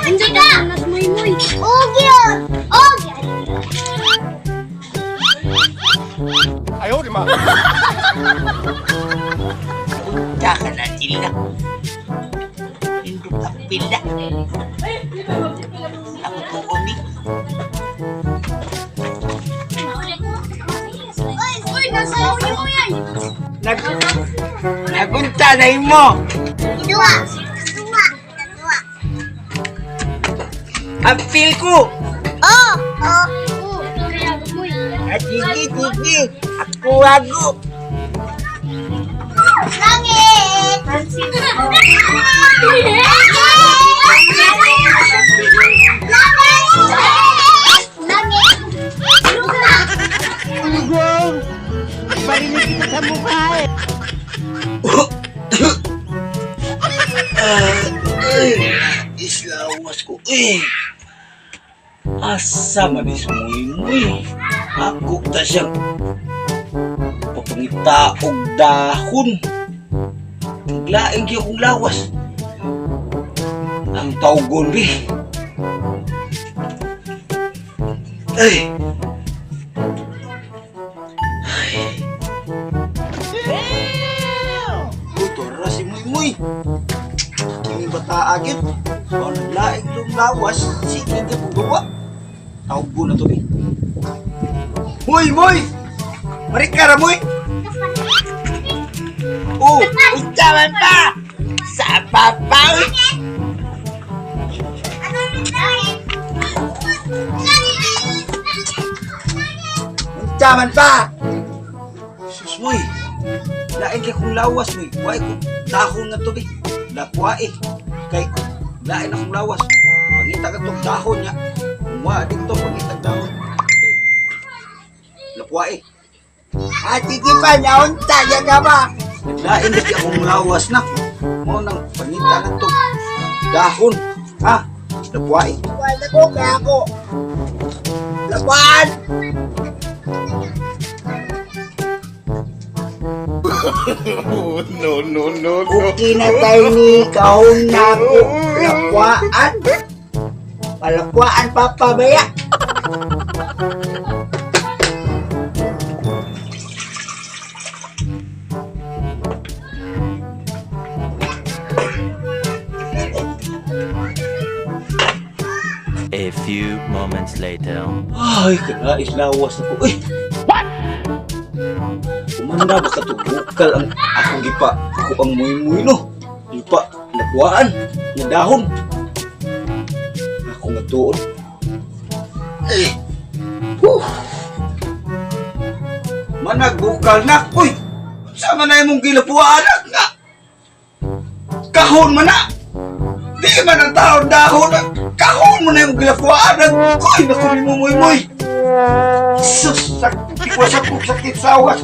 Hindi ka! Mas muy-muy. Ogi yun! Ogi! Ayaw, di ma. Tsaka na sila. Indot ang pila. Ako tuon ni. Uy, nasa uli mo yan! Nagunta na mo. Dua! Dua! Dua! Ang feel ko. Oh! Oh! Kaya muy. Sige. Ako. Langit! Langit! Ugong! Balinig kita sa mukha eh. Islawas ko eh. Asa man isumuy-muy. Ako ta siyang papangita og dahon. Laing kaya kong lawas. Ang taugon bi. Ay. Ito si Muy-Muy. Kini bata agit. So, laing yung lawas. Sige ka pagawa. Taugon na to bi. Muy! Marikara, Muy! Oh, ucapan pa! Sa papaw! Ucapan pa! Sus, Muy! Lain kay kong lawas, Muy. Wai ko, dahon na to, bi. Lakwa eh. Kay, lain akong lawas. Pangita ka itong dahon niya. Wa dito, pangita dahon. Lakwa eh. Sige pa, naunta, yan ka ba? Lain na akong lawas na. Mo nang pangita na to. Dahon. Ha? Lakwa eh. Wala ko, kaya ako. Lakwan! No. Okay na tayo ni kahong na ako. Lakwaan. Palakwaan papabaya. A few moments later. Ay, kanais lawas ako. Uy! What? Kumanda ba katubukal ang akong gipa? Ako ang muy-muy no. Gipa, lakwaan. Yung dahon. Ako nga tuon. Eh. Managbukal na. Uy! Sama na yung mong gilapuan nga. Kahon man na. Di man ang taon dahon. Kahon mo na yung gilapuan. Uy! Naku ni mo muy-muy. Sus! Sakit ko sakit sa awas.